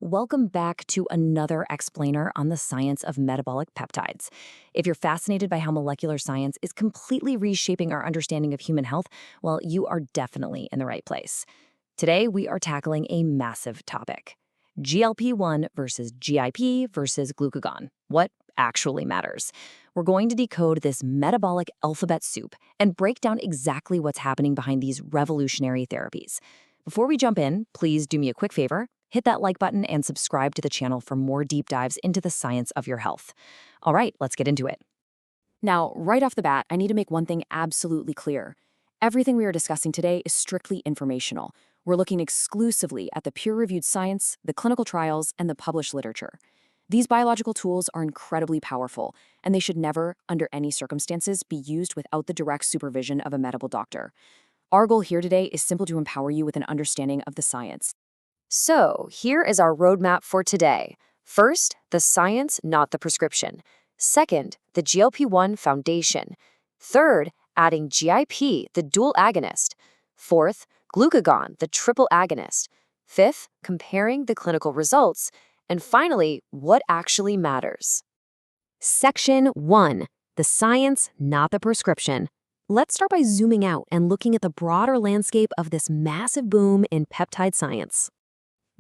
Welcome back to another explainer on the science of metabolic peptides. If you're fascinated by how molecular science is completely reshaping our understanding of human health, well, you are definitely in the right place. Today, we are tackling a massive topic: GLP-1 versus GIP versus glucagon. What actually matters? We're going to decode this metabolic alphabet soup and break down exactly what's happening behind these revolutionary therapies. Before we jump in, please do me a quick favor. Hit that like button and subscribe to the channel for more deep dives into the science of your health. All right, let's get into it. Now, right off the bat, I need to make one thing absolutely clear. Everything we are discussing today is strictly informational. We're looking exclusively at the peer-reviewed science, the clinical trials, and the published literature. These biological tools are incredibly powerful, and they should never, under any circumstances, be used without the direct supervision of a medical doctor. Our goal here today is simple to empower you with an understanding of the science. So, here is our roadmap for today. First, the science, not the prescription. Second, the GLP-1 foundation. Third, adding GIP, the dual agonist. Fourth, glucagon, the triple agonist. Fifth, comparing the clinical results. And finally, what actually matters. Section 1. The science, not the prescription. Let's start by zooming out and looking at the broader landscape of this massive boom in peptide science.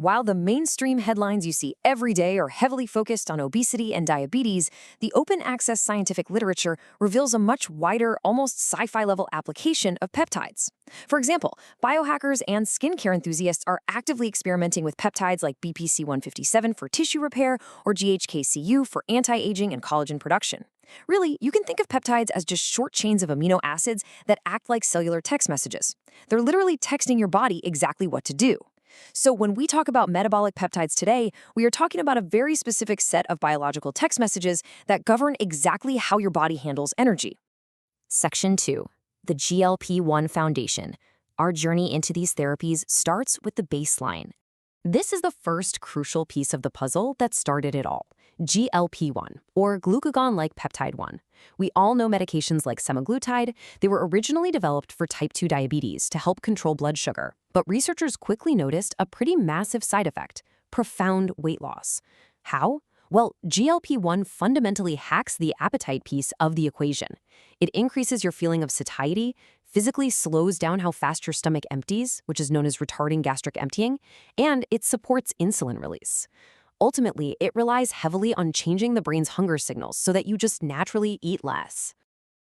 While the mainstream headlines you see every day are heavily focused on obesity and diabetes, the open-access scientific literature reveals a much wider, almost sci-fi level application of peptides. For example, biohackers and skincare enthusiasts are actively experimenting with peptides like BPC-157 for tissue repair or GHKCU for anti-aging and collagen production. Really, you can think of peptides as just short chains of amino acids that act like cellular text messages. They're literally texting your body exactly what to do. So when we talk about metabolic peptides today, we are talking about a very specific set of biological text messages that govern exactly how your body handles energy. Section 2. The GLP-1 foundation. Our journey into these therapies starts with the baseline. This is the first crucial piece of the puzzle that started it all. GLP-1, or glucagon-like peptide 1. We all know medications like Semaglutide. They were originally developed for type 2 diabetes to help control blood sugar. But researchers quickly noticed a pretty massive side effect: profound weight loss. How? Well, GLP-1 fundamentally hacks the appetite piece of the equation. It increases your feeling of satiety, physically slows down how fast your stomach empties, which is known as retarding gastric emptying, and it supports insulin release. Ultimately, it relies heavily on changing the brain's hunger signals so that you just naturally eat less.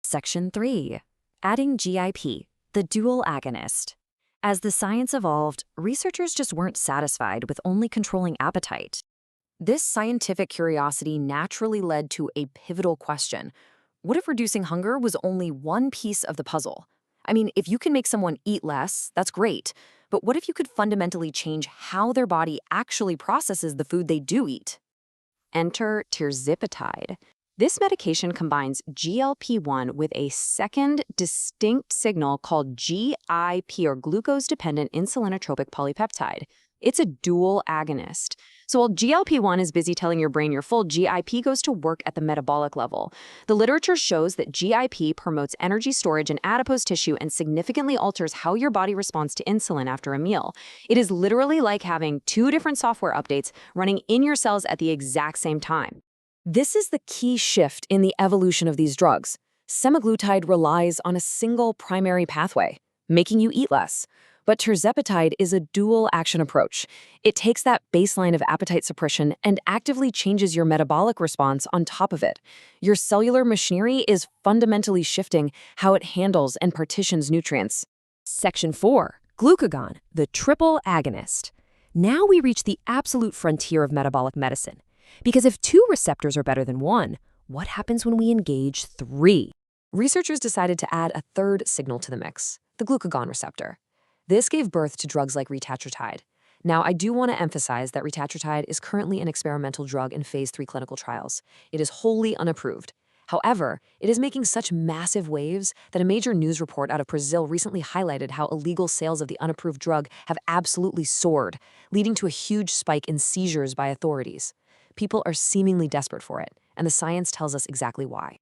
Section 3. Adding GIP, the dual agonist. As the science evolved, researchers just weren't satisfied with only controlling appetite. This scientific curiosity naturally led to a pivotal question. What if reducing hunger was only one piece of the puzzle? I mean, if you can make someone eat less, that's great. But what if you could fundamentally change how their body actually processes the food they do eat? Enter Tirzepatide. This medication combines GLP-1 with a second distinct signal called GIP, or glucose-dependent insulinotropic polypeptide. It's a dual agonist. So while GLP-1 is busy telling your brain you're full, GIP goes to work at the metabolic level. The literature shows that GIP promotes energy storage in adipose tissue and significantly alters how your body responds to insulin after a meal. It is literally like having two different software updates running in your cells at the exact same time. This is the key shift in the evolution of these drugs. Semaglutide relies on a single primary pathway, making you eat less. But Tirzepatide is a dual-action approach. It takes that baseline of appetite suppression and actively changes your metabolic response on top of it. Your cellular machinery is fundamentally shifting how it handles and partitions nutrients. Section 4. Glucagon, the triple agonist. Now we reach the absolute frontier of metabolic medicine. Because if two receptors are better than one, what happens when we engage three? Researchers decided to add a third signal to the mix: the glucagon receptor. This gave birth to drugs like Retatrutide. Now, I do want to emphasize that Retatrutide is currently an experimental drug in phase 3 clinical trials. It is wholly unapproved. However, it is making such massive waves that a major news report out of Brazil recently highlighted how illegal sales of the unapproved drug have absolutely soared, leading to a huge spike in seizures by authorities. People are seemingly desperate for it, and the science tells us exactly why.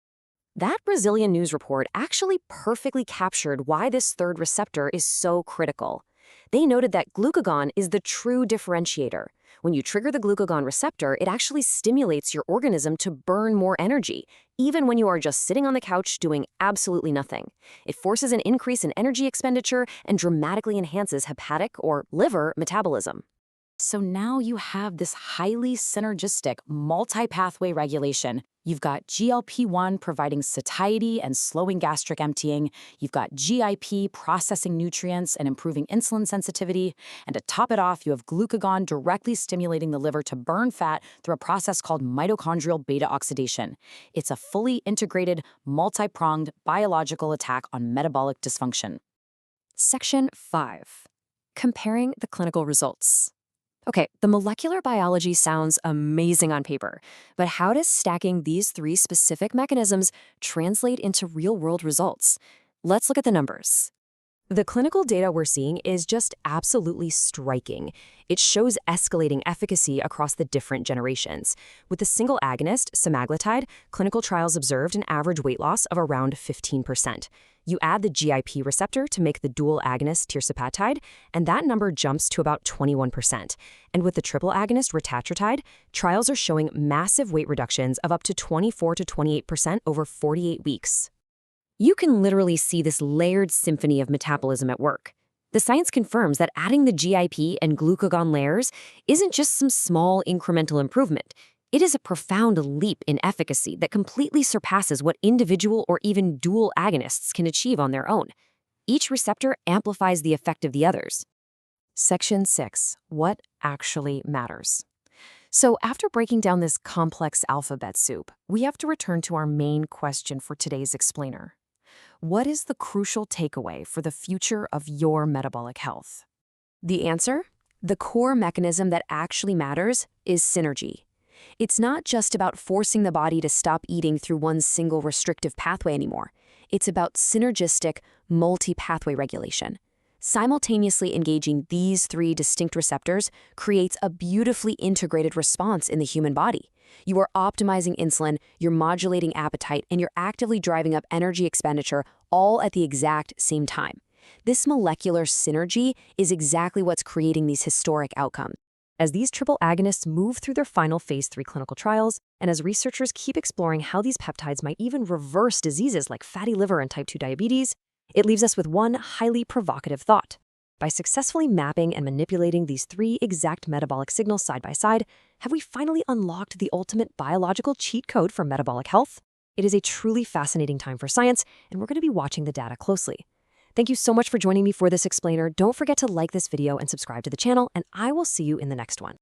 That Brazilian news report actually perfectly captured why this third receptor is so critical. They noted that glucagon is the true differentiator. When you trigger the glucagon receptor, it actually stimulates your organism to burn more energy, even when you are just sitting on the couch doing absolutely nothing. It forces an increase in energy expenditure and dramatically enhances hepatic or liver metabolism. So now you have this highly synergistic multi-pathway regulation. You've got GLP-1 providing satiety and slowing gastric emptying. You've got GIP processing nutrients and improving insulin sensitivity. And to top it off, you have glucagon directly stimulating the liver to burn fat through a process called mitochondrial beta oxidation. It's a fully integrated, multi-pronged biological attack on metabolic dysfunction. Section 5. Comparing the clinical results. Okay, the molecular biology sounds amazing on paper, but how does stacking these 3 specific mechanisms translate into real-world results? Let's look at the numbers. The clinical data we're seeing is just absolutely striking. It shows escalating efficacy across the different generations. With the single agonist, Semaglutide, clinical trials observed an average weight loss of around 15%. You add the GIP receptor to make the dual agonist Tirzepatide, and that number jumps to about 21%. And with the triple agonist Retatrutide, trials are showing massive weight reductions of up to 24 to 28% over 48 weeks. You can literally see this layered symphony of metabolism at work. The science confirms that adding the GIP and glucagon layers isn't just some small incremental improvement. It is a profound leap in efficacy that completely surpasses what individual or even dual agonists can achieve on their own. Each receptor amplifies the effect of the others. Section 6. What actually matters? So after breaking down this complex alphabet soup, we have to return to our main question for today's explainer. What is the crucial takeaway for the future of your metabolic health? The answer? The core mechanism that actually matters is synergy. It's not just about forcing the body to stop eating through one single restrictive pathway anymore. It's about synergistic, multi-pathway regulation. Simultaneously engaging these 3 distinct receptors creates a beautifully integrated response in the human body. You are optimizing insulin, you're modulating appetite, and you're actively driving up energy expenditure all at the exact same time. This molecular synergy is exactly what's creating these historic outcomes. As these triple agonists move through their final phase 3 clinical trials, and as researchers keep exploring how these peptides might even reverse diseases like fatty liver and type 2 diabetes, it leaves us with one highly provocative thought. By successfully mapping and manipulating these 3 exact metabolic signals side by side, have we finally unlocked the ultimate biological cheat code for metabolic health? It is a truly fascinating time for science, and we're going to be watching the data closely. Thank you so much for joining me for this explainer. Don't forget to like this video and subscribe to the channel, and I will see you in the next one.